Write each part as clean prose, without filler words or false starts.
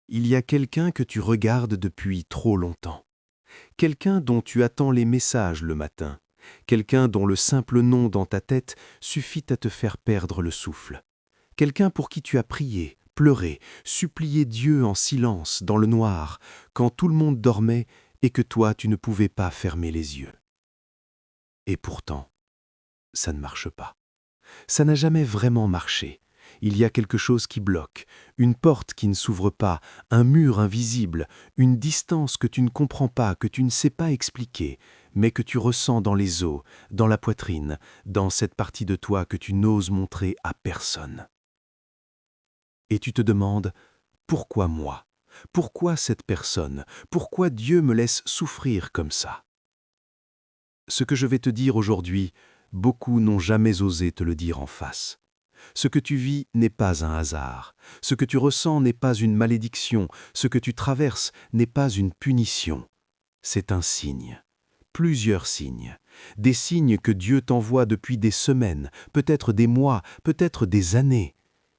Il y a quelqu'un que tu regardes depuis trop longtemps. Quelqu'un dont tu attends les messages le matin. Quelqu'un dont le simple nom dans ta tête suffit à te faire perdre le souffle. Quelqu'un pour qui tu as prié, pleuré, supplié Dieu en silence, dans le noir, quand tout le monde dormait et que toi tu ne pouvais pas fermer les yeux. Et pourtant, ça ne marche pas. Ça n'a jamais vraiment marché. Il y a quelque chose qui bloque, une porte qui ne s'ouvre pas, un mur invisible, une distance que tu ne comprends pas, que tu ne sais pas expliquer, mais que tu ressens dans les os, dans la poitrine, dans cette partie de toi que tu n'oses montrer à personne. Et tu te demandes, pourquoi moi? Pourquoi cette personne? Pourquoi Dieu me laisse souffrir comme ça? Ce que je vais te dire aujourd'hui, beaucoup n'ont jamais osé te le dire en face. Ce que tu vis n'est pas un hasard. Ce que tu ressens n'est pas une malédiction. Ce que tu traverses n'est pas une punition. C'est un signe. Plusieurs signes. Des signes que Dieu t'envoie depuis des semaines, peut-être des mois, peut-être des années.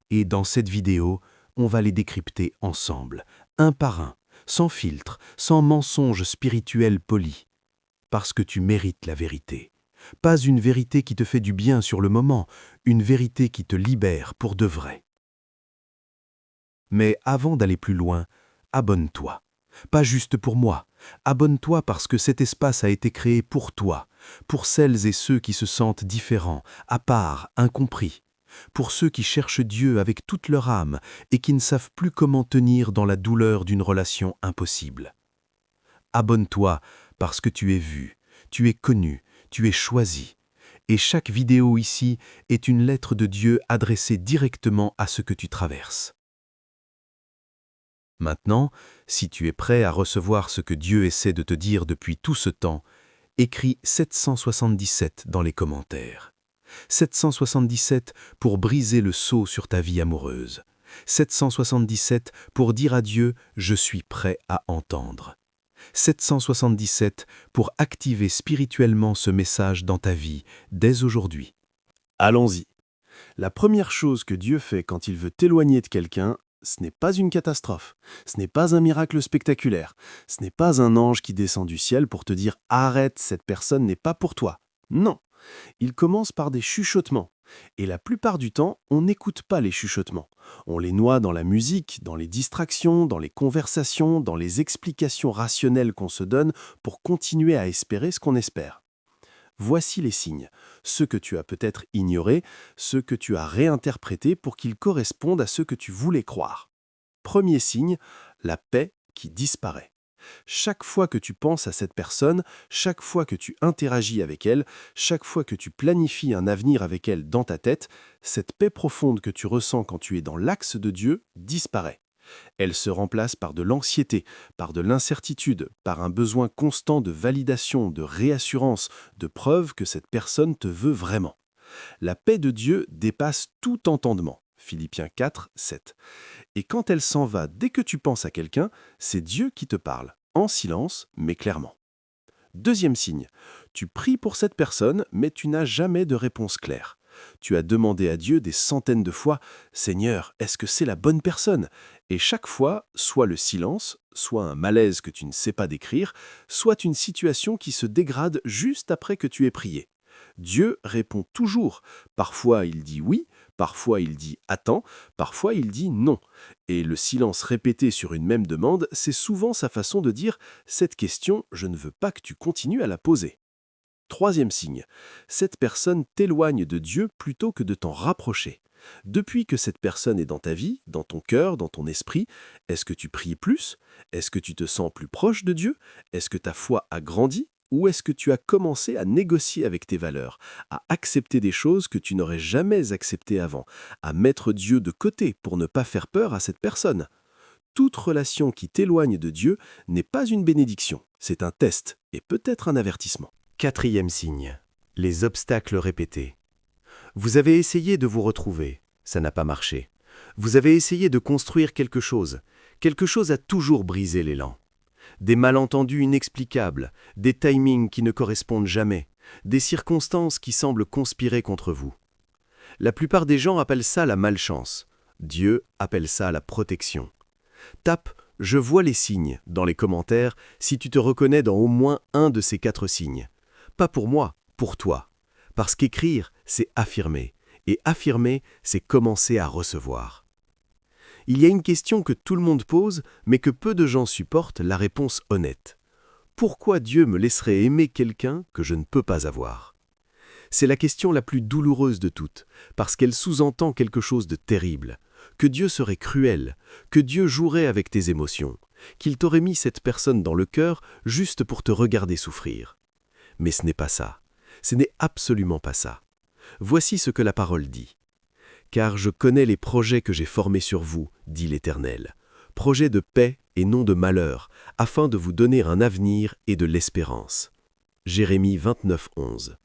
Et dans cette vidéo, on va les décrypter ensemble, un par un, sans filtre, sans mensonge spirituel poli. Parce que tu mérites la vérité. Pas une vérité qui te fait du bien sur le moment, une vérité qui te libère pour de vrai. Mais avant d'aller plus loin, abonne-toi. Pas juste pour moi. Abonne-toi parce que cet espace a été créé pour toi, pour celles et ceux qui se sentent différents, à part, incompris, pour ceux qui cherchent Dieu avec toute leur âme et qui ne savent plus comment tenir dans la douleur d'une relation impossible. Abonne-toi parce que tu es vu, tu es connu, tu es choisi. Et chaque vidéo ici est une lettre de Dieu adressée directement à ce que tu traverses. Maintenant, si tu es prêt à recevoir ce que Dieu essaie de te dire depuis tout ce temps, écris 777 dans les commentaires. 777 pour briser le sceau sur ta vie amoureuse. 777 pour dire à Dieu « Je suis prêt à entendre ». 777 pour activer spirituellement ce message dans ta vie dès aujourd'hui. Allons-y. La première chose que Dieu fait quand il veut t'éloigner de quelqu'un, ce n'est pas une catastrophe, ce n'est pas un miracle spectaculaire, ce n'est pas un ange qui descend du ciel pour te dire « Arrête, cette personne n'est pas pour toi ». Non, il commence par des chuchotements. Et la plupart du temps, on n'écoute pas les chuchotements. On les noie dans la musique, dans les distractions, dans les conversations, dans les explications rationnelles qu'on se donne pour continuer à espérer ce qu'on espère. Voici les signes, ceux que tu as peut-être ignorés, ceux que tu as réinterprétés pour qu'ils correspondent à ceux que tu voulais croire. Premier signe, la paix qui disparaît. Chaque fois que tu penses à cette personne, chaque fois que tu interagis avec elle, chaque fois que tu planifies un avenir avec elle dans ta tête, cette paix profonde que tu ressens quand tu es dans l'axe de Dieu disparaît. Elle se remplace par de l'anxiété, par de l'incertitude, par un besoin constant de validation, de réassurance, de preuve que cette personne te veut vraiment. La paix de Dieu dépasse tout entendement. Philippiens 4, 7. Et quand elle s'en va dès que tu penses à quelqu'un, c'est Dieu qui te parle, en silence, mais clairement. Deuxième signe, tu pries pour cette personne, mais tu n'as jamais de réponse claire. Tu as demandé à Dieu des centaines de fois « Seigneur, est-ce que c'est la bonne personne ?» Et chaque fois, soit le silence, soit un malaise que tu ne sais pas décrire, soit une situation qui se dégrade juste après que tu aies prié. Dieu répond toujours. Parfois il dit oui, parfois il dit attends, parfois il dit non. Et le silence répété sur une même demande, c'est souvent sa façon de dire « Cette question, je ne veux pas que tu continues à la poser ». Troisième signe, cette personne t'éloigne de Dieu plutôt que de t'en rapprocher. Depuis que cette personne est dans ta vie, dans ton cœur, dans ton esprit, est-ce que tu pries plus? Est-ce que tu te sens plus proche de Dieu? Est-ce que ta foi a grandi? Ou est-ce que tu as commencé à négocier avec tes valeurs, à accepter des choses que tu n'aurais jamais acceptées avant, à mettre Dieu de côté pour ne pas faire peur à cette personne? Toute relation qui t'éloigne de Dieu n'est pas une bénédiction, c'est un test et peut-être un avertissement. Quatrième signe, les obstacles répétés. Vous avez essayé de vous retrouver, ça n'a pas marché. Vous avez essayé de construire quelque chose a toujours brisé l'élan. Des malentendus inexplicables, des timings qui ne correspondent jamais, des circonstances qui semblent conspirer contre vous. La plupart des gens appellent ça la malchance. Dieu appelle ça la protection. Tape Je vois les signes dans les commentaires si tu te reconnais dans au moins un de ces 4 signes. Pas pour moi, pour toi. Parce qu'écrire, c'est affirmer. Et affirmer, c'est commencer à recevoir. Il y a une question que tout le monde pose, mais que peu de gens supportent la réponse honnête. Pourquoi Dieu me laisserait aimer quelqu'un que je ne peux pas avoir ? C'est la question la plus douloureuse de toutes, parce qu'elle sous-entend quelque chose de terrible. Que Dieu serait cruel, que Dieu jouerait avec tes émotions, qu'il t'aurait mis cette personne dans le cœur juste pour te regarder souffrir. Mais ce n'est pas ça. Ce n'est absolument pas ça. Voici ce que la parole dit. « Car je connais les projets que j'ai formés sur vous, dit l'Éternel, projets de paix et non de malheur, afin de vous donner un avenir et de l'espérance. » Jérémie 29, 11.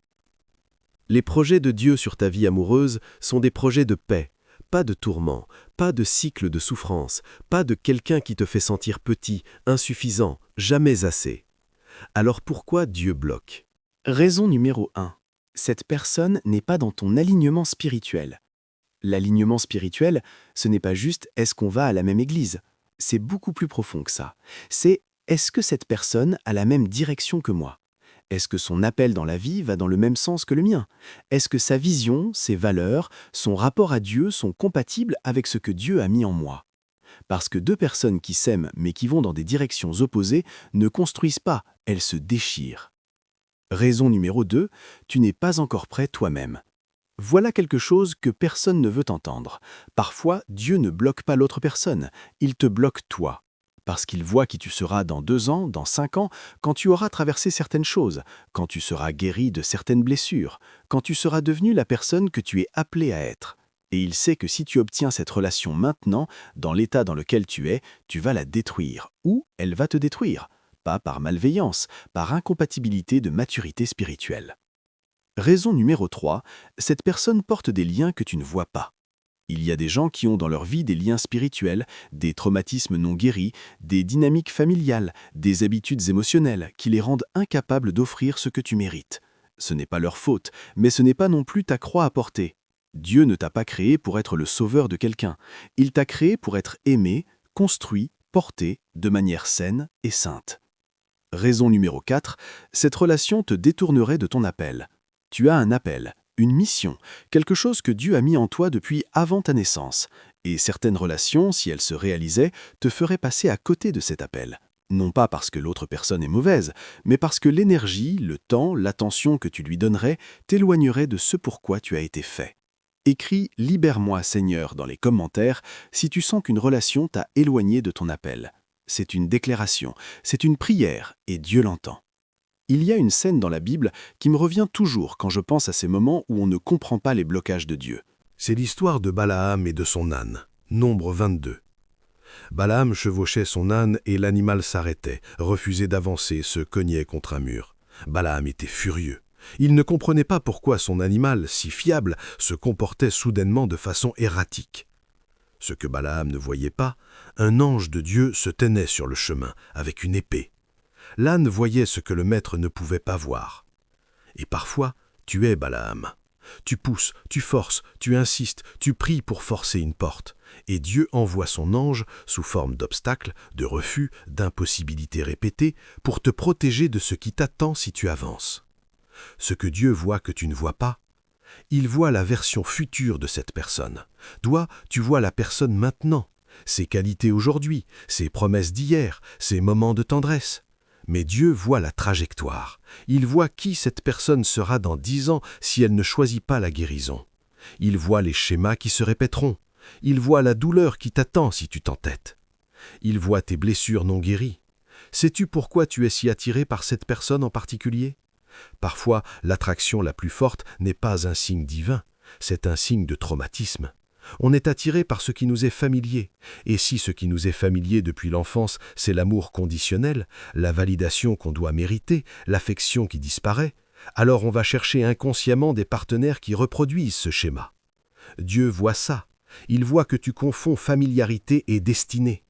Les projets de Dieu sur ta vie amoureuse sont des projets de paix, pas de tourment, pas de cycle de souffrance, pas de quelqu'un qui te fait sentir petit, insuffisant, jamais assez. Alors pourquoi Dieu bloque ? Raison numéro 1. Cette personne n'est pas dans ton alignement spirituel. L'alignement spirituel, ce n'est pas juste « est-ce qu'on va à la même église ?» C'est beaucoup plus profond que ça. C'est « est-ce que cette personne a la même direction que moi ?» Est-ce que son appel dans la vie va dans le même sens que le mien? Est-ce que sa vision, ses valeurs, son rapport à Dieu sont compatibles avec ce que Dieu a mis en moi? Parce que 2 personnes qui s'aiment mais qui vont dans des directions opposées ne construisent pas, elles se déchirent. Raison numéro 2, tu n'es pas encore prêt toi-même. Voilà quelque chose que personne ne veut entendre. Parfois, Dieu ne bloque pas l'autre personne, il te bloque toi. Parce qu'il voit qui tu seras dans 2 ans, dans 5 ans, quand tu auras traversé certaines choses, quand tu seras guéri de certaines blessures, quand tu seras devenu la personne que tu es appelé à être. Et il sait que si tu obtiens cette relation maintenant, dans l'état dans lequel tu es, tu vas la détruire, ou elle va te détruire. Pas par malveillance, par incompatibilité de maturité spirituelle. Raison numéro 3, cette personne porte des liens que tu ne vois pas. Il y a des gens qui ont dans leur vie des liens spirituels, des traumatismes non guéris, des dynamiques familiales, des habitudes émotionnelles qui les rendent incapables d'offrir ce que tu mérites. Ce n'est pas leur faute, mais ce n'est pas non plus ta croix à porter. Dieu ne t'a pas créé pour être le sauveur de quelqu'un. Il t'a créé pour être aimé, construit, porté de manière saine et sainte. Raison numéro 4, cette relation te détournerait de ton appel. Tu as un appel, une mission, quelque chose que Dieu a mis en toi depuis avant ta naissance. Et certaines relations, si elles se réalisaient, te feraient passer à côté de cet appel. Non pas parce que l'autre personne est mauvaise, mais parce que l'énergie, le temps, l'attention que tu lui donnerais t'éloignerait de ce pourquoi tu as été fait. Écris « Libère-moi, Seigneur » dans les commentaires si tu sens qu'une relation t'a éloigné de ton appel. C'est une déclaration, c'est une prière, et Dieu l'entend. Il y a une scène dans la Bible qui me revient toujours quand je pense à ces moments où on ne comprend pas les blocages de Dieu. C'est l'histoire de Balaam et de son âne. Nombre 22. Balaam chevauchait son âne et l'animal s'arrêtait, refusait d'avancer, se cognait contre un mur. Balaam était furieux. Il ne comprenait pas pourquoi son animal, si fiable, se comportait soudainement de façon erratique. Ce que Balaam ne voyait pas, un ange de Dieu se tenait sur le chemin, avec une épée. L'âne voyait ce que le maître ne pouvait pas voir. Et parfois, tu es Balaam. Tu pousses, tu forces, tu insistes, tu pries pour forcer une porte. Et Dieu envoie son ange sous forme d'obstacles, de refus, d'impossibilités répétées, pour te protéger de ce qui t'attend si tu avances. Ce que Dieu voit que tu ne vois pas, il voit la version future de cette personne. Toi, tu vois la personne maintenant, ses qualités aujourd'hui, ses promesses d'hier, ses moments de tendresse. Mais Dieu voit la trajectoire. Il voit qui cette personne sera dans 10 ans si elle ne choisit pas la guérison. Il voit les schémas qui se répéteront. Il voit la douleur qui t'attend si tu t'entêtes. Il voit tes blessures non guéries. Sais-tu pourquoi tu es si attiré par cette personne en particulier ? Parfois, l'attraction la plus forte n'est pas un signe divin, c'est un signe de traumatisme. On est attiré par ce qui nous est familier, et si ce qui nous est familier depuis l'enfance, c'est l'amour conditionnel, la validation qu'on doit mériter, l'affection qui disparaît, alors on va chercher inconsciemment des partenaires qui reproduisent ce schéma. Dieu voit ça, il voit que tu confonds familiarité et destinée.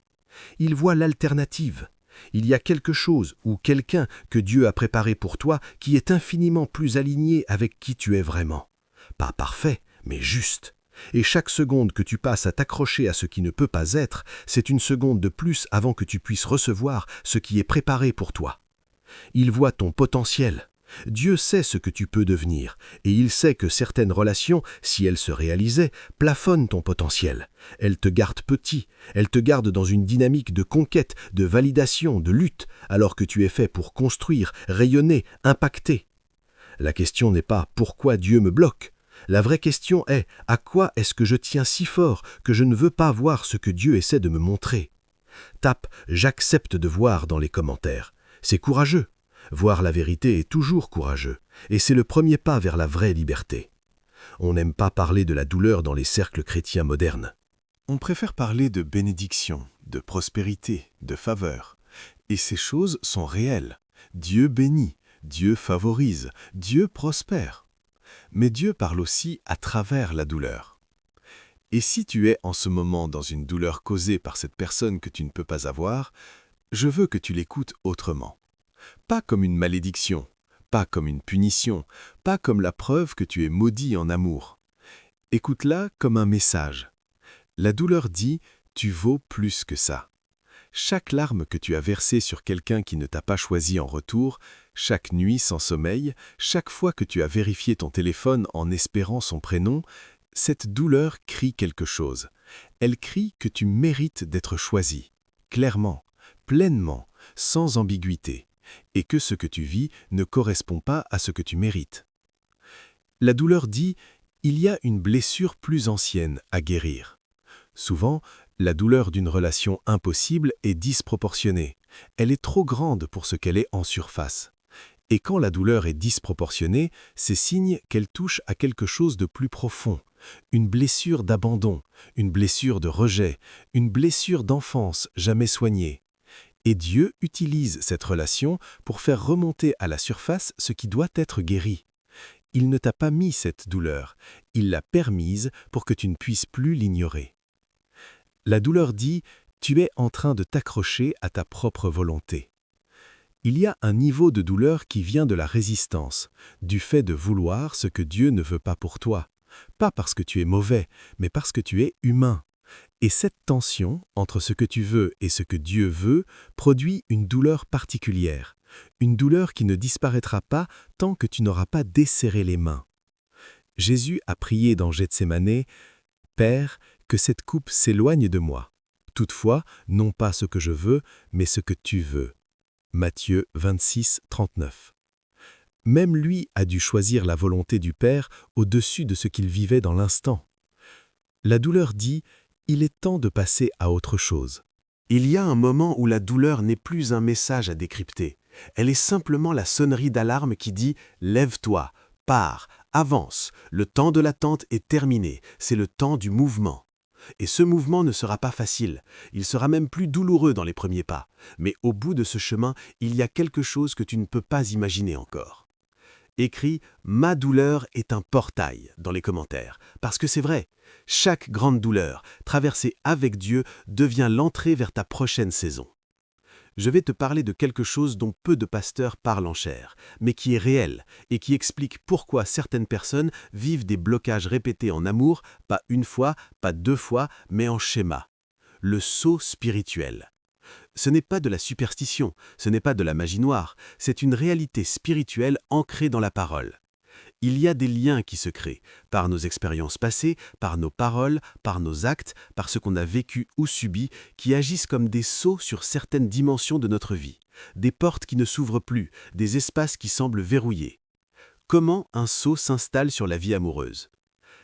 Il voit l'alternative. Il y a quelque chose ou quelqu'un que Dieu a préparé pour toi qui est infiniment plus aligné avec qui tu es vraiment. Pas parfait, mais juste. Et chaque seconde que tu passes à t'accrocher à ce qui ne peut pas être, c'est une seconde de plus avant que tu puisses recevoir ce qui est préparé pour toi. Il voit ton potentiel. Dieu sait ce que tu peux devenir, et il sait que certaines relations, si elles se réalisaient, plafonnent ton potentiel. Elles te gardent petit, elles te gardent dans une dynamique de conquête, de validation, de lutte, alors que tu es fait pour construire, rayonner, impacter. La question n'est pas « pourquoi Dieu me bloque ?» La vraie question est « à quoi est-ce que je tiens si fort que je ne veux pas voir ce que Dieu essaie de me montrer ?» Tape « j'accepte de voir » dans les commentaires. C'est courageux. Voir la vérité est toujours courageux, et c'est le premier pas vers la vraie liberté. On n'aime pas parler de la douleur dans les cercles chrétiens modernes. On préfère parler de bénédiction, de prospérité, de faveur. Et ces choses sont réelles. Dieu bénit, Dieu favorise, Dieu prospère. Mais Dieu parle aussi à travers la douleur. Et si tu es en ce moment dans une douleur causée par cette personne que tu ne peux pas avoir, je veux que tu l'écoutes autrement. Pas comme une malédiction, pas comme une punition, pas comme la preuve que tu es maudit en amour. Écoute-la comme un message. La douleur dit « tu vaux plus que ça ». Chaque larme que tu as versée sur quelqu'un qui ne t'a pas choisi en retour, chaque nuit sans sommeil, chaque fois que tu as vérifié ton téléphone en espérant son prénom, cette douleur crie quelque chose. Elle crie que tu mérites d'être choisi, clairement, pleinement, sans ambiguïté, et que ce que tu vis ne correspond pas à ce que tu mérites. La douleur dit « il y a une blessure plus ancienne à guérir ». Souvent, la douleur d'une relation impossible est disproportionnée. Elle est trop grande pour ce qu'elle est en surface. Et quand la douleur est disproportionnée, c'est signe qu'elle touche à quelque chose de plus profond. Une blessure d'abandon, une blessure de rejet, une blessure d'enfance jamais soignée. Et Dieu utilise cette relation pour faire remonter à la surface ce qui doit être guéri. Il ne t'a pas mis cette douleur, il l'a permise pour que tu ne puisses plus l'ignorer. La douleur dit « tu es en train de t'accrocher à ta propre volonté ». Il y a un niveau de douleur qui vient de la résistance, du fait de vouloir ce que Dieu ne veut pas pour toi. Pas parce que tu es mauvais, mais parce que tu es humain. Et cette tension entre ce que tu veux et ce que Dieu veut produit une douleur particulière. Une douleur qui ne disparaîtra pas tant que tu n'auras pas desserré les mains. Jésus a prié dans Gethsémanée « Père, que cette coupe s'éloigne de moi. Toutefois, non pas ce que je veux, mais ce que tu veux. » Matthieu 26, 39. Même lui a dû choisir la volonté du Père au-dessus de ce qu'il vivait dans l'instant. La douleur dit « il est temps de passer à autre chose ». Il y a un moment où la douleur n'est plus un message à décrypter. Elle est simplement la sonnerie d'alarme qui dit « lève-toi, pars, avance, le temps de l'attente est terminé, c'est le temps du mouvement ». Et ce mouvement ne sera pas facile, il sera même plus douloureux dans les premiers pas. Mais au bout de ce chemin, il y a quelque chose que tu ne peux pas imaginer encore. Écris « Ma douleur est un portail » dans les commentaires, parce que c'est vrai, chaque grande douleur, traversée avec Dieu, devient l'entrée vers ta prochaine saison. Je vais te parler de quelque chose dont peu de pasteurs parlent en chair, mais qui est réel et qui explique pourquoi certaines personnes vivent des blocages répétés en amour, pas une fois, pas deux fois, mais en schéma. Le saut spirituel. Ce n'est pas de la superstition, ce n'est pas de la magie noire, c'est une réalité spirituelle ancrée dans la parole. Il y a des liens qui se créent, par nos expériences passées, par nos paroles, par nos actes, par ce qu'on a vécu ou subi, qui agissent comme des sauts sur certaines dimensions de notre vie, des portes qui ne s'ouvrent plus, des espaces qui semblent verrouillés. Comment un saut s'installe sur la vie amoureuse?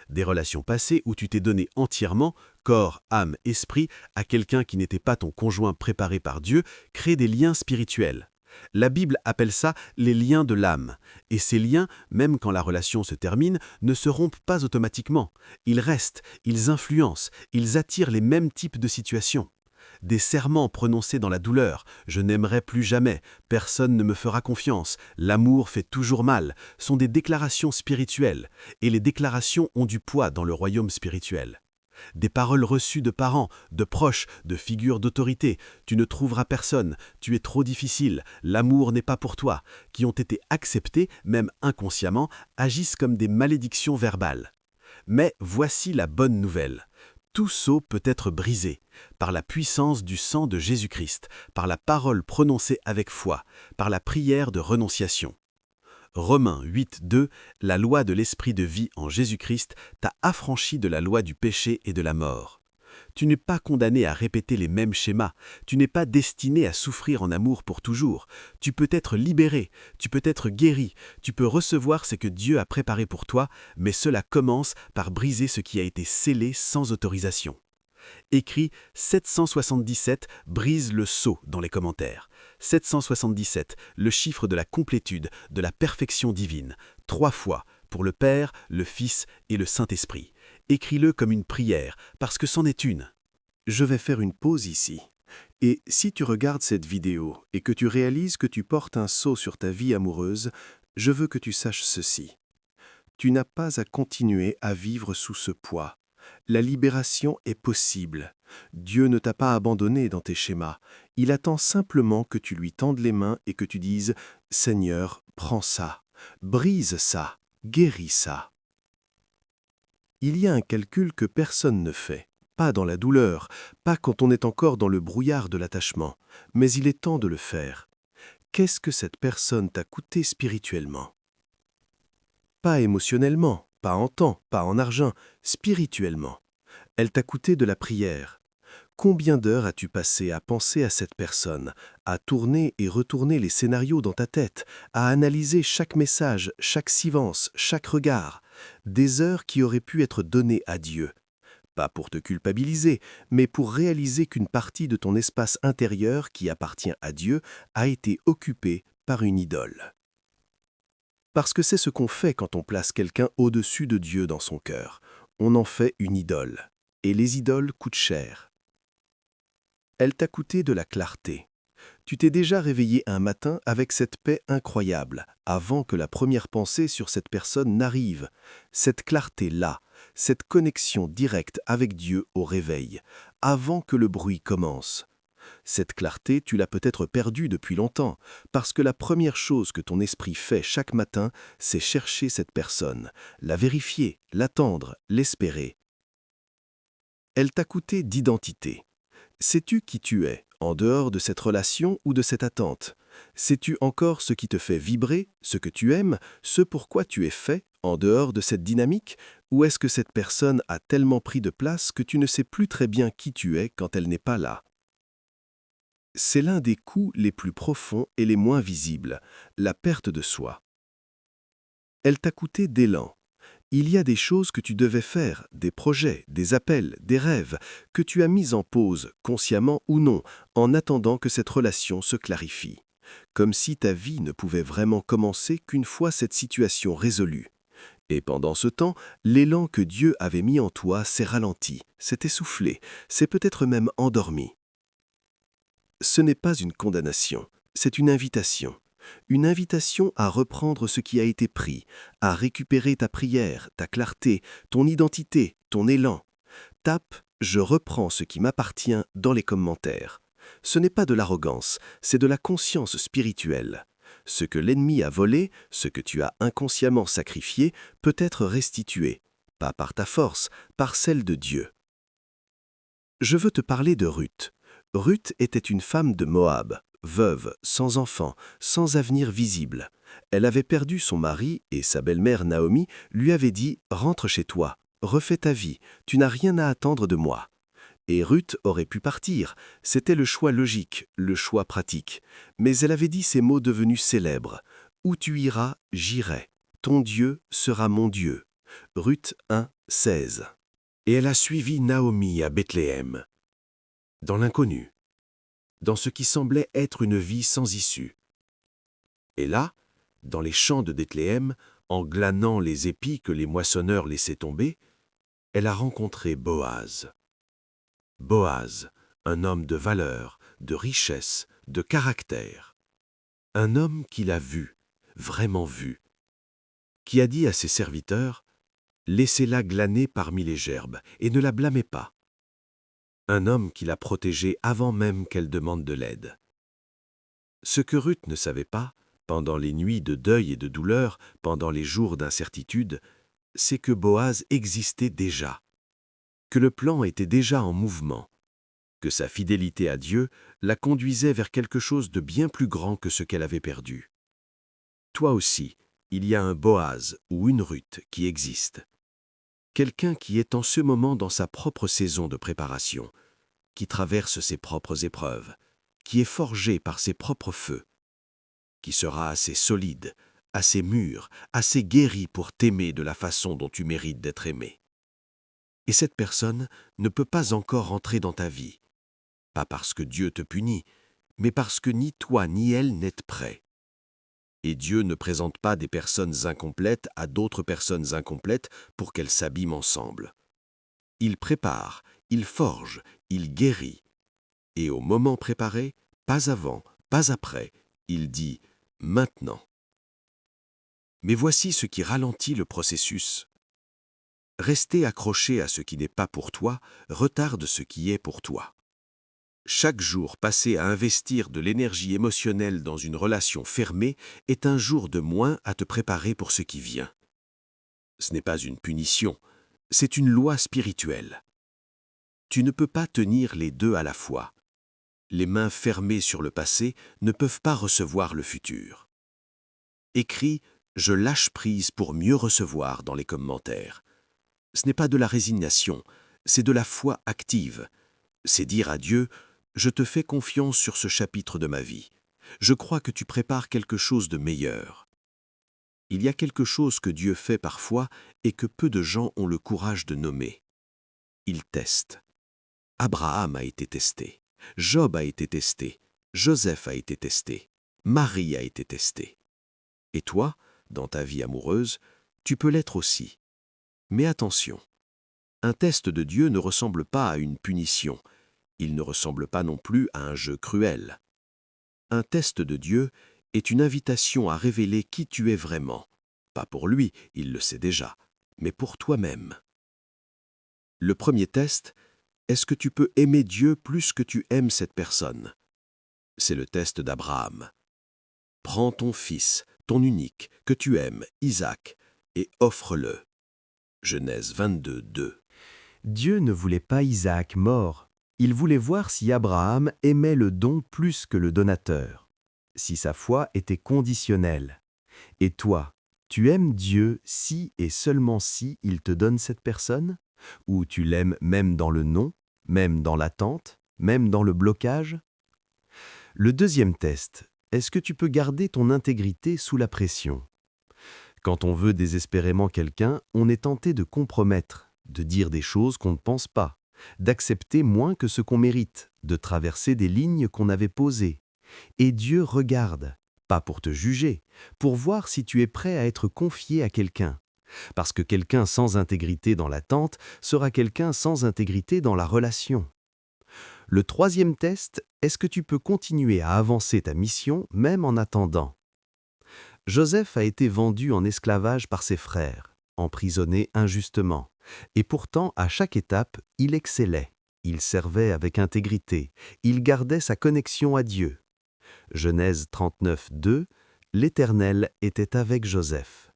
Des relations passées où tu t'es donné entièrement, corps, âme, esprit, à quelqu'un qui n'était pas ton conjoint préparé par Dieu, créent des liens spirituels. La Bible appelle ça les liens de l'âme. Et ces liens, même quand la relation se termine, ne se rompent pas automatiquement. Ils restent, ils influencent, ils attirent les mêmes types de situations. Des serments prononcés dans la douleur, je n'aimerai plus jamais, personne ne me fera confiance, l'amour fait toujours mal, sont des déclarations spirituelles. Et les déclarations ont du poids dans le royaume spirituel. Des paroles reçues de parents, de proches, de figures d'autorité, tu ne trouveras personne, tu es trop difficile, l'amour n'est pas pour toi, qui ont été acceptées, même inconsciemment, agissent comme des malédictions verbales. Mais voici la bonne nouvelle. Tout sceau peut être brisé par la puissance du sang de Jésus-Christ, par la parole prononcée avec foi, par la prière de renonciation. Romains 8:2, la loi de l'esprit de vie en Jésus-Christ t'a affranchi de la loi du péché et de la mort. Tu n'es pas condamné à répéter les mêmes schémas, tu n'es pas destiné à souffrir en amour pour toujours. Tu peux être libéré, tu peux être guéri, tu peux recevoir ce que Dieu a préparé pour toi, mais cela commence par briser ce qui a été scellé sans autorisation. Écris 777 brise le sceau dans les commentaires. 777, le chiffre de la complétude, de la perfection divine, 3 fois, pour le Père, le Fils et le Saint-Esprit. Écris-le comme une prière, parce que c'en est une. Je vais faire une pause ici. Et si tu regardes cette vidéo et que tu réalises que tu portes un sceau sur ta vie amoureuse, je veux que tu saches ceci. Tu n'as pas à continuer à vivre sous ce poids. La libération est possible. Dieu ne t'a pas abandonné dans tes schémas. Il attend simplement que tu lui tendes les mains et que tu dises « Seigneur, prends ça, brise ça, guéris ça ». Il y a un calcul que personne ne fait. Pas dans la douleur, pas quand on est encore dans le brouillard de l'attachement, mais il est temps de le faire. Qu'est-ce que cette personne t'a coûté spirituellement? Pas émotionnellement, pas en temps, pas en argent, spirituellement. Elle t'a coûté de la prière. Combien d'heures as-tu passé à penser à cette personne, à tourner et retourner les scénarios dans ta tête, à analyser chaque message, chaque silence, chaque regard? Des heures qui auraient pu être données à Dieu. Pas pour te culpabiliser, mais pour réaliser qu'une partie de ton espace intérieur qui appartient à Dieu a été occupée par une idole. Parce que c'est ce qu'on fait quand on place quelqu'un au-dessus de Dieu dans son cœur. On en fait une idole. Et les idoles coûtent cher. Elle t'a coûté de la clarté. Tu t'es déjà réveillé un matin avec cette paix incroyable, avant que la première pensée sur cette personne n'arrive. Cette clarté-là, cette connexion directe avec Dieu au réveil, avant que le bruit commence. Cette clarté, tu l'as peut-être perdue depuis longtemps, parce que la première chose que ton esprit fait chaque matin, c'est chercher cette personne, la vérifier, l'attendre, l'espérer. Elle t'a coûté d'identité. Sais-tu qui tu es, en dehors de cette relation ou de cette attente? Sais-tu encore ce qui te fait vibrer, ce que tu aimes, ce pourquoi tu es fait, en dehors de cette dynamique? Ou est-ce que cette personne a tellement pris de place que tu ne sais plus très bien qui tu es quand elle n'est pas là? C'est l'un des coûts les plus profonds et les moins visibles, la perte de soi. Elle t'a coûté d'élan. Il y a des choses que tu devais faire, des projets, des appels, des rêves, que tu as mis en pause, consciemment ou non, en attendant que cette relation se clarifie. Comme si ta vie ne pouvait vraiment commencer qu'une fois cette situation résolue. Et pendant ce temps, l'élan que Dieu avait mis en toi s'est ralenti, s'est essoufflé, s'est peut-être même endormi. Ce n'est pas une condamnation, c'est une invitation. Une invitation à reprendre ce qui a été pris, à récupérer ta prière, ta clarté, ton identité, ton élan. Tape « Je reprends ce qui m'appartient » dans les commentaires. Ce n'est pas de l'arrogance, c'est de la conscience spirituelle. Ce que l'ennemi a volé, ce que tu as inconsciemment sacrifié, peut être restitué, pas par ta force, par celle de Dieu. Je veux te parler de Ruth. Ruth était une femme de Moab. Veuve, sans enfant, sans avenir visible. Elle avait perdu son mari et sa belle-mère Naomi lui avait dit « Rentre chez toi, refais ta vie, tu n'as rien à attendre de moi ». Et Ruth aurait pu partir, c'était le choix logique, le choix pratique. Mais elle avait dit ces mots devenus célèbres « Où tu iras, j'irai, ton Dieu sera mon Dieu ». Ruth 1, 16. Et elle a suivi Naomi à Bethléem, dans l'inconnu, dans ce qui semblait être une vie sans issue. Et là, dans les champs de Bethléem, en glanant les épis que les moissonneurs laissaient tomber, elle a rencontré Boaz. Boaz, un homme de valeur, de richesse, de caractère. Un homme qui l'a vu, vraiment vu, qui a dit à ses serviteurs « Laissez-la glaner parmi les gerbes et ne la blâmez pas ». Un homme qui l'a protégée avant même qu'elle demande de l'aide. Ce que Ruth ne savait pas, pendant les nuits de deuil et de douleur, pendant les jours d'incertitude, c'est que Boaz existait déjà, que le plan était déjà en mouvement, que sa fidélité à Dieu la conduisait vers quelque chose de bien plus grand que ce qu'elle avait perdu. Toi aussi, il y a un Boaz ou une Ruth qui existe. Quelqu'un qui est en ce moment dans sa propre saison de préparation, qui traverse ses propres épreuves, qui est forgé par ses propres feux, qui sera assez solide, assez mûr, assez guéri pour t'aimer de la façon dont tu mérites d'être aimé. Et cette personne ne peut pas encore entrer dans ta vie, pas parce que Dieu te punit, mais parce que ni toi ni elle n'êtes prêts. Et Dieu ne présente pas des personnes incomplètes à d'autres personnes incomplètes pour qu'elles s'abîment ensemble. Il prépare, il forge, il guérit. Et au moment préparé, pas avant, pas après, il dit « maintenant ». Mais voici ce qui ralentit le processus. Rester accroché à ce qui n'est pas pour toi retarde ce qui est pour toi. Chaque jour passé à investir de l'énergie émotionnelle dans une relation fermée est un jour de moins à te préparer pour ce qui vient. Ce n'est pas une punition, c'est une loi spirituelle. Tu ne peux pas tenir les deux à la fois. Les mains fermées sur le passé ne peuvent pas recevoir le futur. Écris « Je lâche prise pour mieux recevoir » dans les commentaires. Ce n'est pas de la résignation, c'est de la foi active. C'est dire à Dieu « Je te fais confiance sur ce chapitre de ma vie. Je crois que tu prépares quelque chose de meilleur. » Il y a quelque chose que Dieu fait parfois et que peu de gens ont le courage de nommer. Il teste. Abraham a été testé. Job a été testé. Joseph a été testé. Marie a été testée. Et toi, dans ta vie amoureuse, tu peux l'être aussi. Mais attention, un test de Dieu ne ressemble pas à une punition. Il ne ressemble pas non plus à un jeu cruel. Un test de Dieu est une invitation à révéler qui tu es vraiment. Pas pour lui, il le sait déjà, mais pour toi-même. Le premier test, est-ce que tu peux aimer Dieu plus que tu aimes cette personne? C'est le test d'Abraham. Prends ton fils, ton unique, que tu aimes, Isaac, et offre-le. Genèse 22, 2. Dieu ne voulait pas Isaac mort. Il voulait voir si Abraham aimait le don plus que le donateur, si sa foi était conditionnelle. Et toi, tu aimes Dieu si et seulement si il te donne cette personne? Ou tu l'aimes même dans le non, même dans l'attente, même dans le blocage? Le deuxième test, est-ce que tu peux garder ton intégrité sous la pression? Quand on veut désespérément quelqu'un, on est tenté de compromettre, de dire des choses qu'on ne pense pas, d'accepter moins que ce qu'on mérite, de traverser des lignes qu'on avait posées. Et Dieu regarde, pas pour te juger, pour voir si tu es prêt à être confié à quelqu'un. Parce que quelqu'un sans intégrité dans l'attente sera quelqu'un sans intégrité dans la relation. Le troisième test, est-ce que tu peux continuer à avancer ta mission même en attendant? Joseph a été vendu en esclavage par ses frères, emprisonné injustement, et pourtant à chaque étape, il excellait, il servait avec intégrité, il gardait sa connexion à Dieu. Genèse 39, 2, l'Éternel était avec Joseph,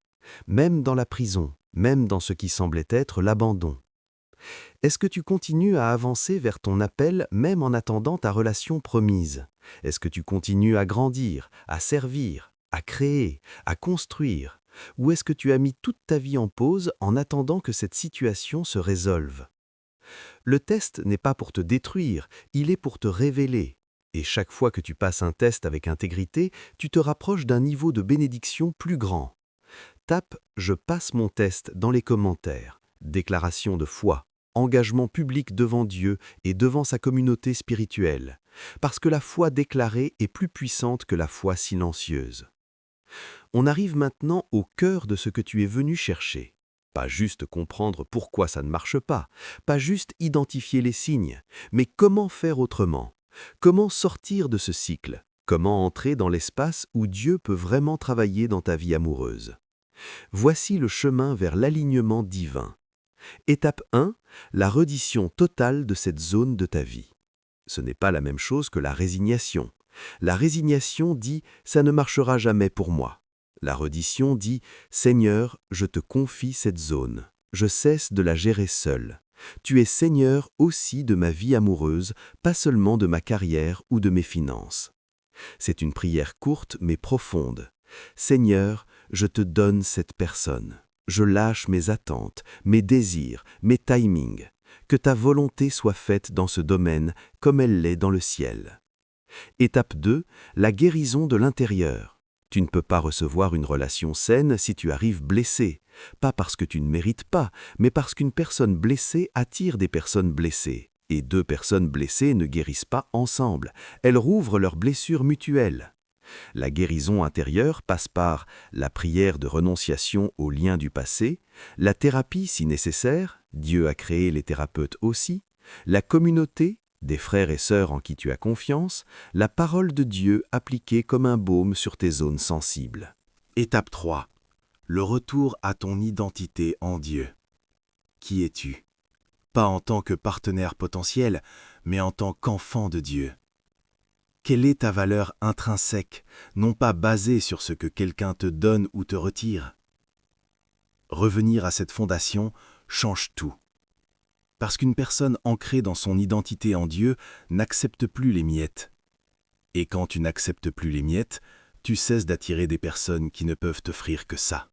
même dans la prison, même dans ce qui semblait être l'abandon. Est-ce que tu continues à avancer vers ton appel même en attendant ta relation promise? Est-ce que tu continues à grandir, à servir, à créer, à construire? Ou est-ce que tu as mis toute ta vie en pause en attendant que cette situation se résolve? Le test n'est pas pour te détruire, il est pour te révéler. Et chaque fois que tu passes un test avec intégrité, tu te rapproches d'un niveau de bénédiction plus grand. Tape « Je passe mon test » dans les commentaires. Déclaration de foi, engagement public devant Dieu et devant sa communauté spirituelle, parce que la foi déclarée est plus puissante que la foi silencieuse. On arrive maintenant au cœur de ce que tu es venu chercher. Pas juste comprendre pourquoi ça ne marche pas juste identifier les signes, mais comment faire autrement? Comment sortir de ce cycle? Comment entrer dans l'espace où Dieu peut vraiment travailler dans ta vie amoureuse? Voici le chemin vers l'alignement divin. Étape 1, la reddition totale de cette zone de ta vie. Ce n'est pas la même chose que la résignation. La résignation dit « ça ne marchera jamais pour moi ». La reddition dit « Seigneur, je te confie cette zone. Je cesse de la gérer seul. Tu es Seigneur aussi de ma vie amoureuse, pas seulement de ma carrière ou de mes finances. » C'est une prière courte mais profonde. « Seigneur, je te donne cette personne. Je lâche mes attentes, mes désirs, mes timings. Que ta volonté soit faite dans ce domaine comme elle l'est dans le ciel. » Étape 2, la guérison de l'intérieur. Tu ne peux pas recevoir une relation saine si tu arrives blessé. Pas parce que tu ne mérites pas, mais parce qu'une personne blessée attire des personnes blessées. Et deux personnes blessées ne guérissent pas ensemble. Elles rouvrent leurs blessures mutuelles. La guérison intérieure passe par la prière de renonciation aux liens du passé, la thérapie si nécessaire, Dieu a créé les thérapeutes aussi, la communauté, des frères et sœurs en qui tu as confiance, la parole de Dieu appliquée comme un baume sur tes zones sensibles. Étape 3. Le retour à ton identité en Dieu. Qui es-tu? Pas en tant que partenaire potentiel, mais en tant qu'enfant de Dieu. Quelle est ta valeur intrinsèque, non pas basée sur ce que quelqu'un te donne ou te retire? Revenir à cette fondation change tout. Parce qu'une personne ancrée dans son identité en Dieu n'accepte plus les miettes. Et quand tu n'acceptes plus les miettes, tu cesses d'attirer des personnes qui ne peuvent t'offrir que ça.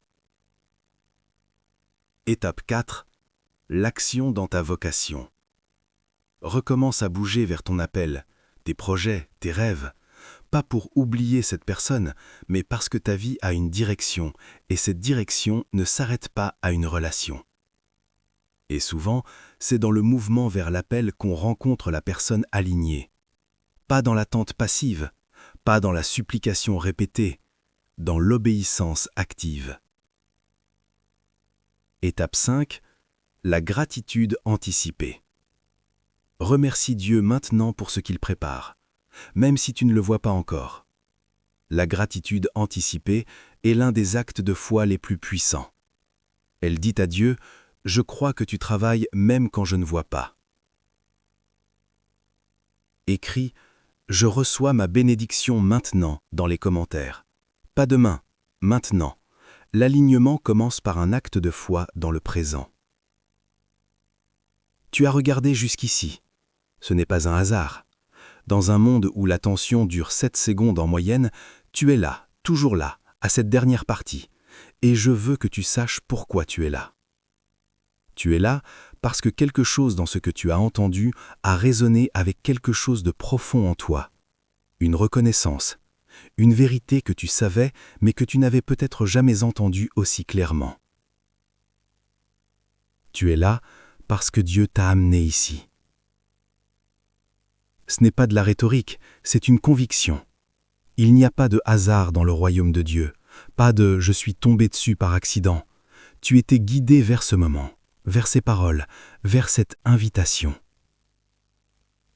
Étape 4. L'action dans ta vocation. Recommence à bouger vers ton appel, tes projets, tes rêves. Pas pour oublier cette personne, mais parce que ta vie a une direction, et cette direction ne s'arrête pas à une relation. Et souvent, c'est dans le mouvement vers l'appel qu'on rencontre la personne alignée. Pas dans l'attente passive, pas dans la supplication répétée, dans l'obéissance active. Étape 5. La gratitude anticipée. Remercie Dieu maintenant pour ce qu'il prépare, même si tu ne le vois pas encore. La gratitude anticipée est l'un des actes de foi les plus puissants. Elle dit à Dieu « Je crois que tu travailles même quand je ne vois pas. » Écris « Je reçois ma bénédiction maintenant » dans les commentaires. Pas demain, maintenant. L'alignement commence par un acte de foi dans le présent. Tu as regardé jusqu'ici. Ce n'est pas un hasard. Dans un monde où l'attention dure 7 secondes en moyenne, tu es là, toujours là, à cette dernière partie. Et je veux que tu saches pourquoi tu es là. Tu es là parce que quelque chose dans ce que tu as entendu a résonné avec quelque chose de profond en toi. Une reconnaissance, une vérité que tu savais mais que tu n'avais peut-être jamais entendue aussi clairement. Tu es là parce que Dieu t'a amené ici. Ce n'est pas de la rhétorique, c'est une conviction. Il n'y a pas de hasard dans le royaume de Dieu, pas de « je suis tombé dessus par accident ». Tu étais guidé vers ce moment, vers ces paroles, vers cette invitation.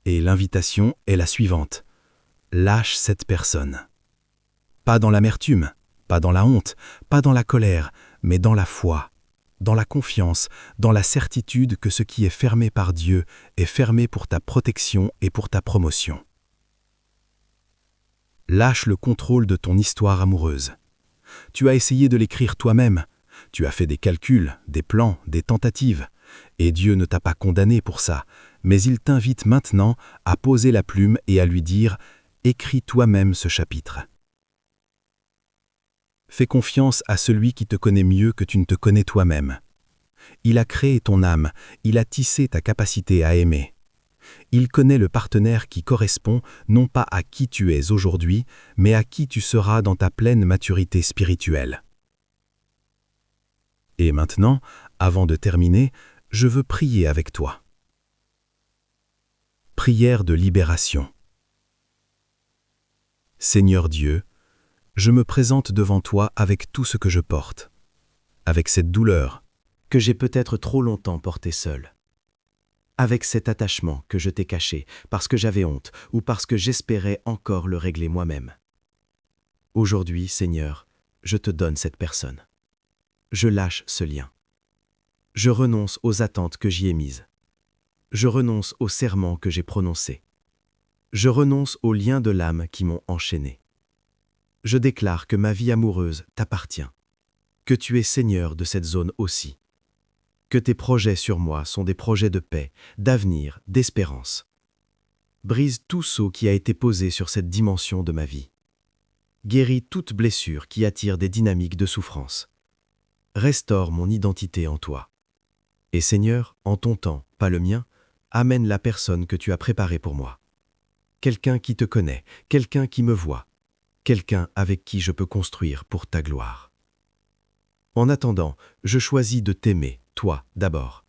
Et l'invitation est la suivante. Lâche cette personne. Pas dans l'amertume, pas dans la honte, pas dans la colère, mais dans la foi, dans la confiance, dans la certitude que ce qui est fermé par Dieu est fermé pour ta protection et pour ta promotion. Lâche le contrôle de ton histoire amoureuse. Tu as essayé de l'écrire toi-même. Tu as fait des calculs, des plans, des tentatives. Et Dieu ne t'a pas condamné pour ça, mais il t'invite maintenant à poser la plume et à lui dire « Écris toi-même ce chapitre ». Fais confiance à celui qui te connaît mieux que tu ne te connais toi-même. Il a créé ton âme, il a tissé ta capacité à aimer. Il connaît le partenaire qui correspond non pas à qui tu es aujourd'hui, mais à qui tu seras dans ta pleine maturité spirituelle. Et maintenant, avant de terminer, je veux prier avec toi. Prière de libération. Seigneur Dieu, je me présente devant toi avec tout ce que je porte, avec cette douleur que j'ai peut-être trop longtemps portée seule, avec cet attachement que je t'ai caché parce que j'avais honte ou parce que j'espérais encore le régler moi-même. Aujourd'hui, Seigneur, je te donne cette personne. Je lâche ce lien. Je renonce aux attentes que j'y ai mises. Je renonce aux serments que j'ai prononcés. Je renonce aux liens de l'âme qui m'ont enchaîné. Je déclare que ma vie amoureuse t'appartient, que tu es Seigneur de cette zone aussi, que tes projets sur moi sont des projets de paix, d'avenir, d'espérance. Brise tout sceau qui a été posé sur cette dimension de ma vie. Guéris toute blessure qui attire des dynamiques de souffrance. Restaure mon identité en toi. Et Seigneur, en ton temps, pas le mien, amène la personne que tu as préparée pour moi. Quelqu'un qui te connaît, quelqu'un qui me voit, quelqu'un avec qui je peux construire pour ta gloire. En attendant, je choisis de t'aimer, toi d'abord.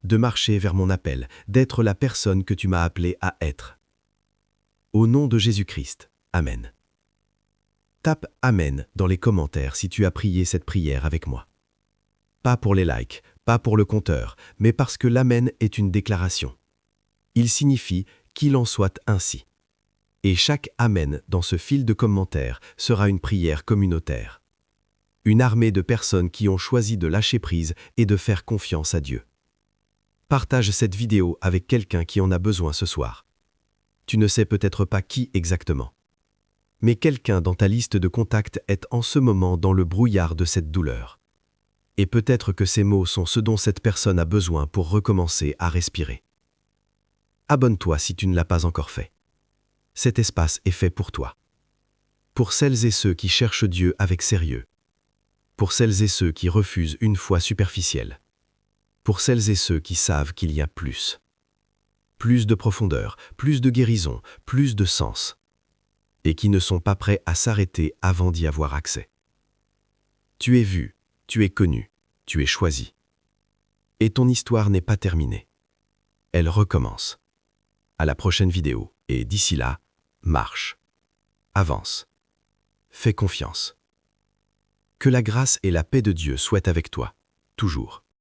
De marcher vers mon appel, d'être la personne que tu m'as appelée à être. Au nom de Jésus-Christ, Amen. Tape Amen dans les commentaires si tu as prié cette prière avec moi. Pas pour les likes, pas pour le compteur, mais parce que l'Amen est une déclaration. Il signifie qu'il en soit ainsi. Et chaque Amen dans ce fil de commentaires sera une prière communautaire. Une armée de personnes qui ont choisi de lâcher prise et de faire confiance à Dieu. Partage cette vidéo avec quelqu'un qui en a besoin ce soir. Tu ne sais peut-être pas qui exactement. Mais quelqu'un dans ta liste de contacts est en ce moment dans le brouillard de cette douleur. Et peut-être que ces mots sont ce dont cette personne a besoin pour recommencer à respirer. Abonne-toi si tu ne l'as pas encore fait. Cet espace est fait pour toi. Pour celles et ceux qui cherchent Dieu avec sérieux. Pour celles et ceux qui refusent une foi superficielle. Pour celles et ceux qui savent qu'il y a plus. Plus de profondeur, plus de guérison, plus de sens. Et qui ne sont pas prêts à s'arrêter avant d'y avoir accès. Tu es vu, tu es connu, tu es choisi. Et ton histoire n'est pas terminée. Elle recommence. À la prochaine vidéo, et d'ici là, marche. Avance. Fais confiance. Que la grâce et la paix de Dieu soient avec toi, toujours.